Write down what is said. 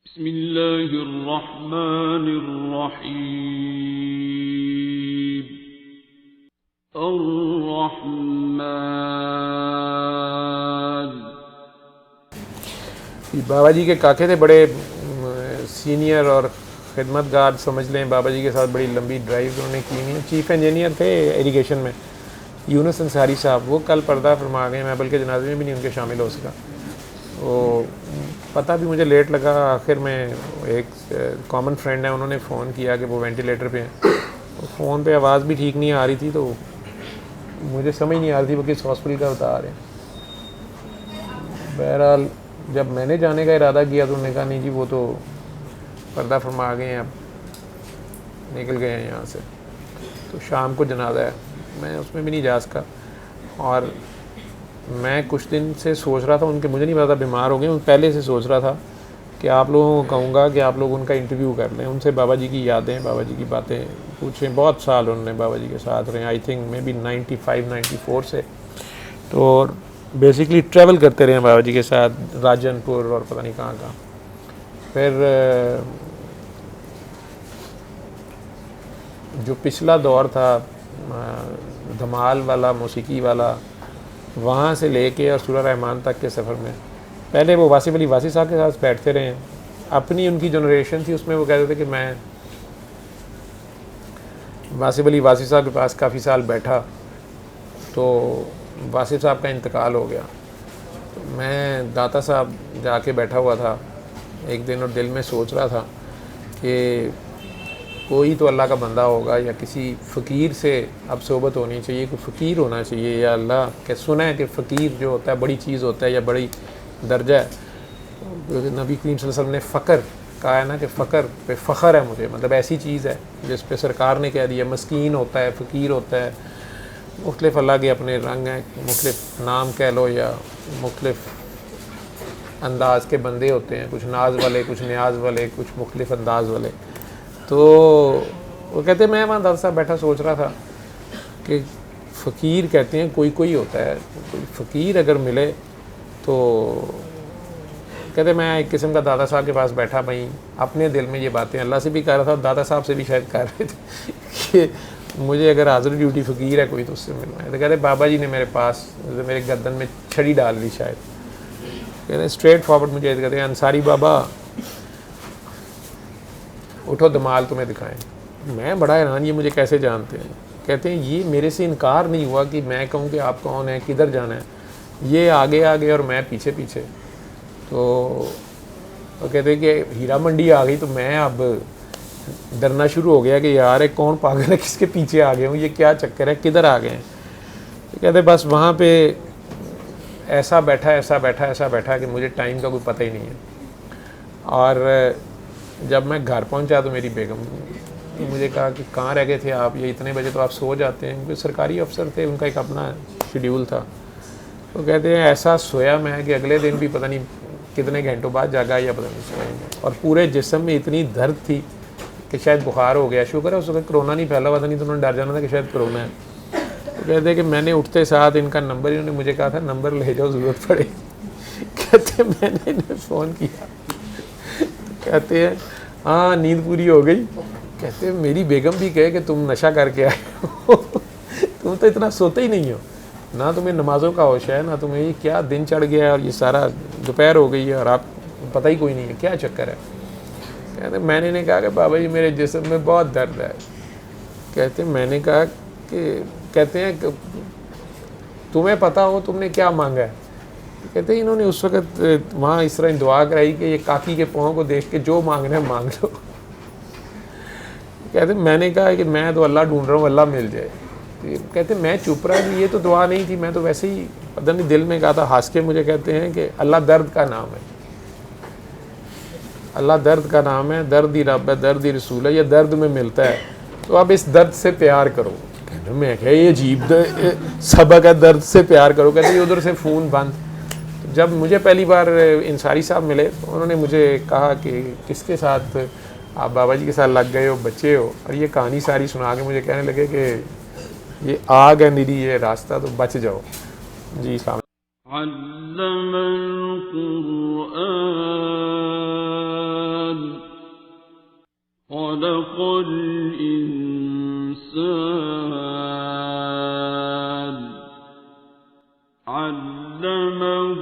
بسم اللہ الرحمن الرحیم الرحمن. بابا جی کے کاکے تھے بڑے سینئر اور خدمت گار سمجھ لیں. بابا جی کے ساتھ بڑی لمبی ڈرائیو انہوں نے کی ہوئی. چیف انجینئر تھے ایریگیشن میں یونس انصاری صاحب. وہ کل پردہ فرما گئے. میں بلکہ جنازے میں بھی نہیں ان کے شامل ہو سکا. وہ پتہ بھی مجھے لیٹ لگا. آخر میں ایک کامن فرینڈ ہے, انہوں نے فون کیا کہ وہ وینٹیلیٹر پہ ہیں. فون پہ آواز بھی ٹھیک نہیں آ رہی تھی تو مجھے سمجھ نہیں آ رہی تھی وہ کس ہاسپٹل کا بتا رہے ہیں. بہرحال جب میں نے جانے کا ارادہ کیا تو انہوں نے کہا نہیں جی وہ تو پردہ فرما گئے ہیں, اب نکل گئے ہیں یہاں سے. تو شام کو جنازہ ہے, میں اس میں بھی نہیں جا سکا. اور میں کچھ دن سے سوچ رہا تھا, ان کے مجھے نہیں پتا بیمار ہو گئے, پہلے سے سوچ رہا تھا کہ آپ لوگوں کو کہوں گا کہ آپ لوگ ان کا انٹرویو کر لیں, ان سے بابا جی کی یادیں, بابا جی کی باتیں پوچھیں. بہت سال انہوں نے بابا جی کے ساتھ رہے, آئی تھنک میں بھی 95-94 سے. تو بیسکلی ٹریول کرتے رہے بابا جی کے ساتھ, راجن پور اور پتہ نہیں کہاں کہاں. پھر جو پچھلا دور تھا دھمال والا, موسیقی والا, وہاں سے لے کے اور سورہ رحمان تک کے سفر میں پہلے وہ واصف علی واسی صاحب کے ساتھ بیٹھتے رہے ہیں. اپنی ان کی جنریشن تھی, اس میں وہ کہتے تھے کہ میں واصف علی واسی صاحب کے پاس کافی سال بیٹھا تو واصف صاحب کا انتقال ہو گیا. تو میں داتا صاحب جا کے بیٹھا ہوا تھا ایک دن اور دل میں سوچ رہا تھا کہ کوئی تو اللہ کا بندہ ہوگا یا کسی فقیر سے اب صحبت ہونی چاہیے, کوئی فقیر ہونا چاہیے. یا اللہ کہ سنا ہے کہ فقیر جو ہوتا ہے بڑی چیز ہوتا ہے یا بڑی درجہ ہے. نبی کریم صلی اللہ علیہ وسلم نے فقر کہا ہے نا کہ فقر پہ فخر ہے مجھے, مطلب ایسی چیز ہے جس پہ سرکار نے کہہ دیا. مسکین ہوتا ہے, فقیر ہوتا ہے, مختلف اللہ کے اپنے رنگ ہیں, مختلف نام کہہ لو یا مختلف انداز کے بندے ہوتے ہیں, کچھ ناز والے, کچھ نیاز والے, کچھ مختلف انداز والے. تو وہ کہتے ہیں میں وہاں دادا صاحب بیٹھا سوچ رہا تھا کہ فقیر کہتے ہیں کوئی ہوتا ہے, کوئی فقیر اگر ملے تو کہتے میں ایک قسم کا دادا صاحب کے پاس بیٹھا, بھائی اپنے دل میں یہ باتیں اللہ سے بھی کہہ رہا تھا, دادا صاحب سے بھی شاید کہہ رہے تھے کہ مجھے اگر حاضر ڈیوٹی فقیر ہے کوئی تو اس سے ملنا ہے. تو کہتے بابا جی نے میرے پاس میرے گردن میں چھڑی ڈال دی شاید. کہتے ہیں اسٹریٹ فارورڈ مجھے کہتے ہیں انصاری بابا اٹھو دمال تمہیں دکھائیں. میں بڑا حیران, یہ مجھے کیسے جانتے ہیں. کہتے ہیں یہ میرے سے انکار نہیں ہوا کہ میں کہوں کہ آپ کون ہیں, کدھر جانا ہے. یہ آگے آگے اور میں پیچھے پیچھے. تو وہ کہتے ہیں کہ ہیرا منڈی آ گئی تو میں اب ڈرنا شروع ہو گیا کہ یار ایک کون پاگل ہے, کس کے پیچھے آ گئے ہوں, یہ کیا چکر ہے, کدھر آ گئے ہیں. تو کہتے ہیں بس وہاں پہ ایسا بیٹھا کہ مجھے ٹائم کا کوئی پتہ ہی نہیں ہے. اور جب میں گھر پہنچا تو میری بیگم نے مجھے کہا کہ کہاں رہ گئے تھے آپ, یہ اتنے بجے تو آپ سو جاتے ہیں. کیونکہ سرکاری افسر تھے, ان کا ایک اپنا شیڈیول تھا. تو کہتے ہیں ایسا سویا میں کہ اگلے دن بھی پتہ نہیں کتنے گھنٹوں بعد جاگا یا پتہ نہیں سویا. اور پورے جسم میں اتنی درد تھی کہ شاید بخار ہو گیا. شکر ہے اس وقت کرونا نہیں پھیلا ہوا تھا, نہیں تو انہوں نے ڈر جانا تھا کہ شاید کرونا ہے. تو کہتے ہیں کہ میں نے اٹھتے ساتھ ان کا نمبر, انہوں نے مجھے کہا تھا نمبر لے جاؤ ضرورت پڑے. کہتے ہیں میں نے انہیں فون کیا, کہتے ہیں ہاں نیند پوری ہو گئی. کہتے ہیں میری بیگم بھی کہے کہ تم نشہ کر کے آئے ہو, تم تو اتنا سوتے ہی نہیں ہو, نہ تمہیں نمازوں کا ہوش ہے, نہ تمہیں یہ کیا دن چڑھ گیا ہے اور یہ سارا دوپہر ہو گئی ہے اور آپ پتہ ہی کوئی نہیں ہے, کیا چکر ہے. کہتے میں نے کہا کہ بابا جی میرے جسم میں بہت درد ہے. کہتے میں نے کہا کہ کہتے ہیں کہ تمہیں پتہ ہو تم نے کیا مانگا ہے. کہتے ہیں انہوں نے اس وقت وہاں اس طرح دعا کرائی کہ یہ کاکی کے پاؤں کو دیکھ کے جو مانگنا ہے مانگ لو. کہتے میں نے کہا کہ میں تو اللہ ڈھونڈ رہا ہوں, اللہ مل جائے. کہتے میں چپ رہا کہ یہ تو دعا نہیں تھی, میں تو ویسے ہی پتہ نہیں دل میں کہا تھا. ہنس کے مجھے کہتے ہیں کہ اللہ درد کا نام ہے, اللہ درد کا نام ہے, درد ہی رب ہے, درد ہی رسول ہے, یہ درد میں ملتا ہے, تو اب اس درد سے پیار کرو. میں کہا یہ عجیب سبق ہے, درد سے پیار کرو. کہتے ہیں ادھر سے فون بند. جب مجھے پہلی بار انصاری صاحب ملے تو انہوں نے مجھے کہا کہ کس کے ساتھ آپ بابا جی کے ساتھ لگ گئے ہو, بچے ہو, اور یہ کہانی ساری سنا کے مجھے کہنے لگے کہ یہ آگ ہے میری, یہ راستہ تو بچ جاؤ. جی السلام علم القرآن خلق الإنسان علمه